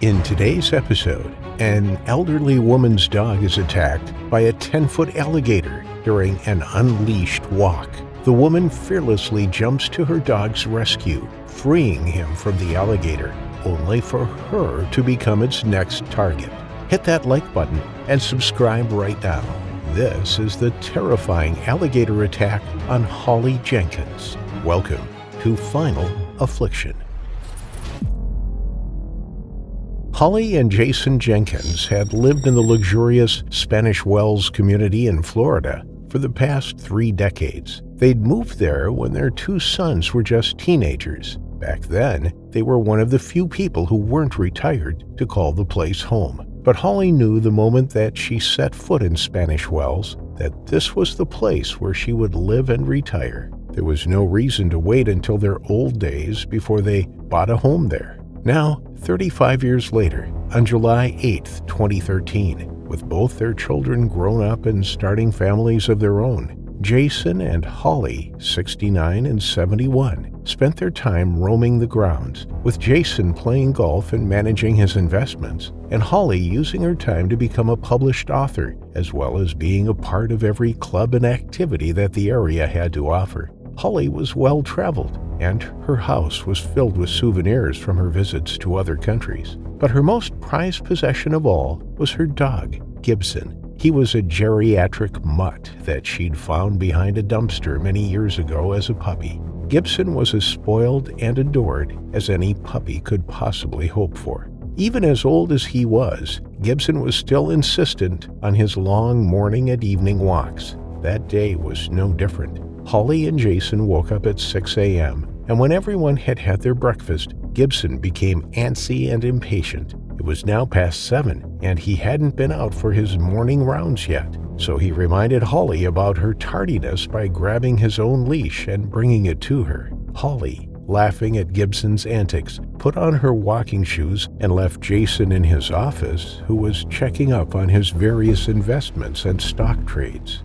In today's episode, an elderly woman's dog is attacked by a 10-foot alligator during an unleashed walk. The woman fearlessly jumps to her dog's rescue, freeing him from the alligator, only for her to become its next target. Hit that like button and subscribe right now. This is the terrifying alligator attack on Holly Jenkins. Welcome to Final Affliction. Holly and Jason Jenkins had lived in the luxurious Spanish Wells community in Florida for the past 3 decades. They'd moved there when their 2 sons were just teenagers. Back then, they were one of the few people who weren't retired to call the place home. But Holly knew the moment that she set foot in Spanish Wells that this was the place where she would live and retire. There was no reason to wait until their old days before they bought a home there. Now, 35 years later, on July 8, 2013, with both their children grown up and starting families of their own, Jason and Holly, 69 and 71, spent their time roaming the grounds, with Jason playing golf and managing his investments, and Holly using her time to become a published author, as well as being a part of every club and activity that the area had to offer. Holly was well-traveled, and her house was filled with souvenirs from her visits to other countries. But her most prized possession of all was her dog, Gibson. He was a geriatric mutt that she'd found behind a dumpster many years ago as a puppy. Gibson was as spoiled and adored as any puppy could possibly hope for. Even as old as he was, Gibson was still insistent on his long morning and evening walks. That day was no different. Holly and Jason woke up at 6 a.m., and when everyone had had their breakfast, Gibson became antsy and impatient. It was now past 7, and he hadn't been out for his morning rounds yet, so he reminded Holly about her tardiness by grabbing his own leash and bringing it to her. Holly, laughing at Gibson's antics, put on her walking shoes and left Jason in his office, who was checking up on his various investments and stock trades.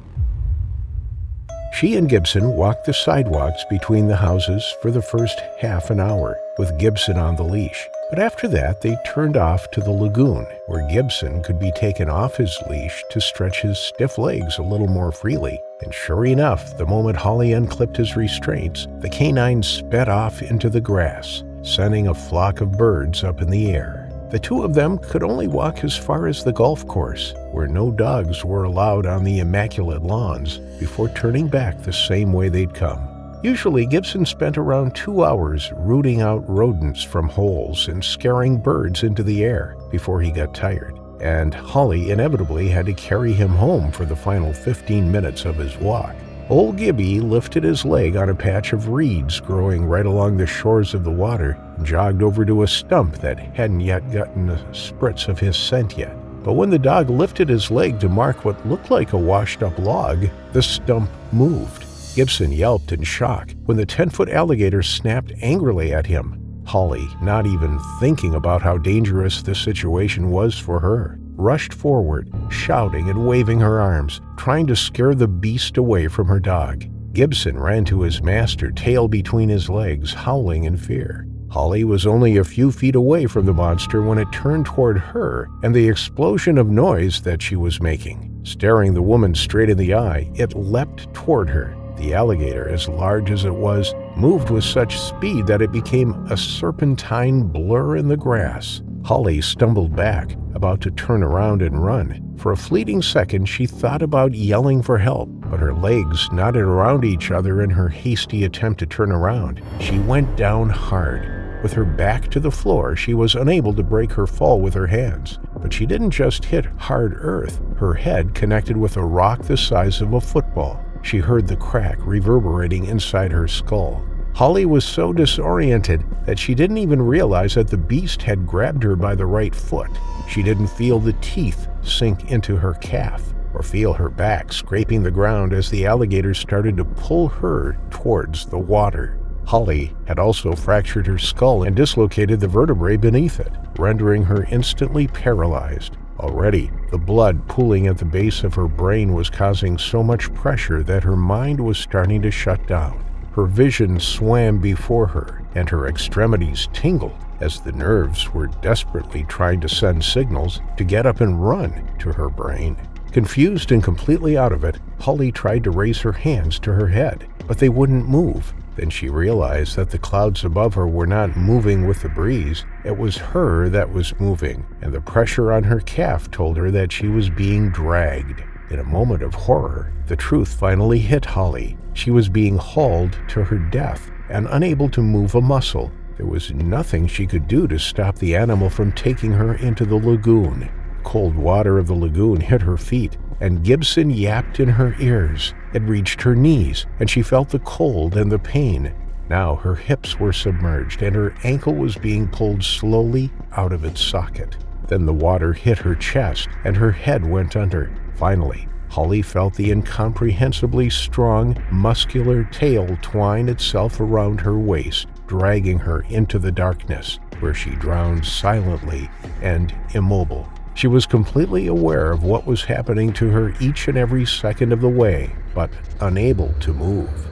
She and Gibson walked the sidewalks between the houses for the first half an hour, with Gibson on the leash. But after that, they turned off to the lagoon, where Gibson could be taken off his leash to stretch his stiff legs a little more freely. And sure enough, the moment Holly unclipped his restraints, the canine sped off into the grass, sending a flock of birds up in the air. The 2 of them could only walk as far as the golf course, where no dogs were allowed on the immaculate lawns, before turning back the same way they'd come. Usually, Gibson spent around 2 hours rooting out rodents from holes and scaring birds into the air before he got tired, and Holly inevitably had to carry him home for the final 15 minutes of his walk. Old Gibby lifted his leg on a patch of reeds growing right along the shores of the water and jogged over to a stump that hadn't yet gotten a spritz of his scent yet. But when the dog lifted his leg to mark what looked like a washed-up log, the stump moved. Gibson yelped in shock when the 10-foot alligator snapped angrily at him. Holly, not even thinking about how dangerous the situation was for her, rushed forward, shouting and waving her arms, trying to scare the beast away from her dog. Gibson ran to his master, tail between his legs, howling in fear. Holly was only a few feet away from the monster when it turned toward her and the explosion of noise that she was making. Staring the woman straight in the eye, it leapt toward her. The alligator, as large as it was, moved with such speed that it became a serpentine blur in the grass. Holly stumbled back, about to turn around and run. For a fleeting second, she thought about yelling for help, but her legs knotted around each other in her hasty attempt to turn around. She went down hard. With her back to the floor, she was unable to break her fall with her hands. But she didn't just hit hard earth. Her head connected with a rock the size of a football. She heard the crack reverberating inside her skull. Holly was so disoriented that she didn't even realize that the beast had grabbed her by the right foot. She didn't feel the teeth sink into her calf, or feel her back scraping the ground as the alligator started to pull her towards the water. Holly had also fractured her skull and dislocated the vertebrae beneath it, rendering her instantly paralyzed. Already, the blood pooling at the base of her brain was causing so much pressure that her mind was starting to shut down. Her vision swam before her, and her extremities tingled as the nerves were desperately trying to send signals to get up and run to her brain. Confused and completely out of it, Holly tried to raise her hands to her head, but they wouldn't move. Then she realized that the clouds above her were not moving with the breeze. It was her that was moving, and the pressure on her calf told her that she was being dragged. In a moment of horror, the truth finally hit Holly. She was being hauled to her death and unable to move a muscle. There was nothing she could do to stop the animal from taking her into the lagoon. Cold water of the lagoon hit her feet, and Gibson yapped in her ears. It reached her knees, and she felt the cold and the pain. Now her hips were submerged, and her ankle was being pulled slowly out of its socket. Then the water hit her chest, and her head went under. Finally, Holly felt the incomprehensibly strong, muscular tail twine itself around her waist, dragging her into the darkness, where she drowned silently and immobile. She was completely aware of what was happening to her each and every second of the way, but unable to move.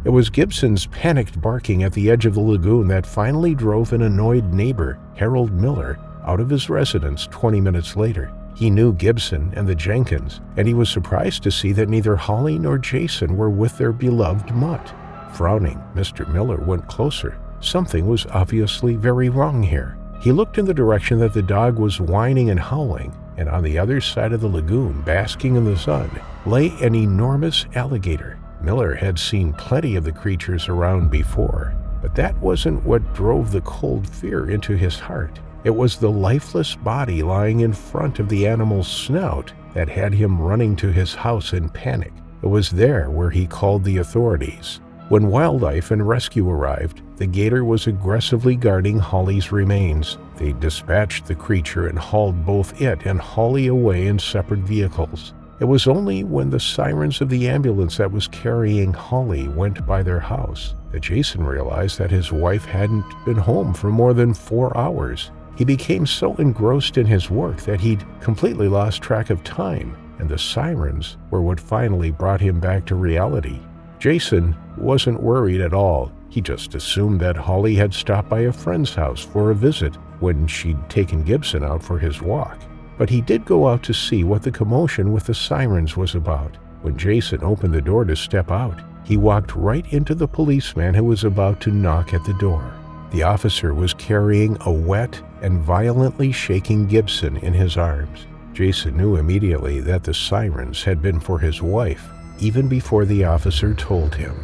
It was Gibson's panicked barking at the edge of the lagoon that finally drove an annoyed neighbor, Harold Miller, out of his residence 20 minutes later. He knew Gibson and the Jenkins, and he was surprised to see that neither Holly nor Jason were with their beloved mutt. Frowning, Mr. Miller went closer. Something was obviously very wrong here. He looked in the direction that the dog was whining and howling, and on the other side of the lagoon, basking in the sun, lay an enormous alligator. Miller had seen plenty of the creatures around before, but that wasn't what drove the cold fear into his heart. It was the lifeless body lying in front of the animal's snout that had him running to his house in panic. It was there where he called the authorities. When wildlife and rescue arrived, the gator was aggressively guarding Holly's remains. They dispatched the creature and hauled both it and Holly away in separate vehicles. It was only when the sirens of the ambulance that was carrying Holly went by their house that Jason realized that his wife hadn't been home for more than 4 hours. He became so engrossed in his work that he'd completely lost track of time, and the sirens were what finally brought him back to reality. Jason wasn't worried at all. He just assumed that Holly had stopped by a friend's house for a visit when she'd taken Gibson out for his walk. But he did go out to see what the commotion with the sirens was about. When Jason opened the door to step out, he walked right into the policeman who was about to knock at the door. The officer was carrying a wet and violently shaking Gibson in his arms. Jason knew immediately that the sirens had been for his wife, even before the officer told him.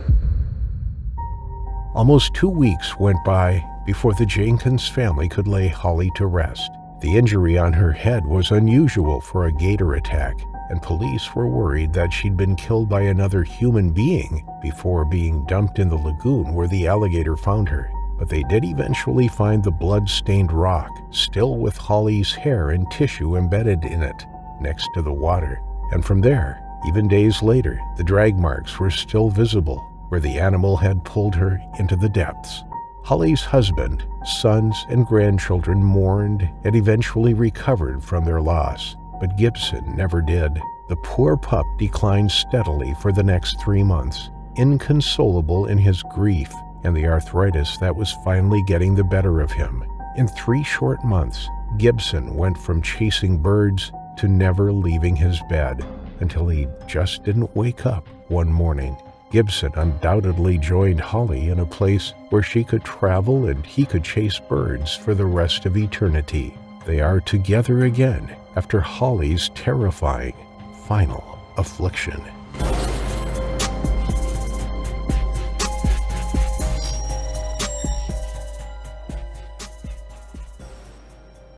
Almost 2 weeks went by before the Jenkins family could lay Holly to rest. The injury on her head was unusual for a gator attack, and police were worried that she'd been killed by another human being before being dumped in the lagoon where the alligator found her. But they did eventually find the blood-stained rock, still with Holly's hair and tissue embedded in it, next to the water. And from there, even days later, the drag marks were still visible, where the animal had pulled her into the depths. Holly's husband, sons, and grandchildren mourned and eventually recovered from their loss, but Gibson never did. The poor pup declined steadily for the next 3 months, inconsolable in his grief and the arthritis that was finally getting the better of him. In 3 short months, Gibson went from chasing birds to never leaving his bed, until he just didn't wake up one morning. Gibson undoubtedly joined Holly in a place where she could travel and he could chase birds for the rest of eternity. They are together again after Holly's terrifying final affliction.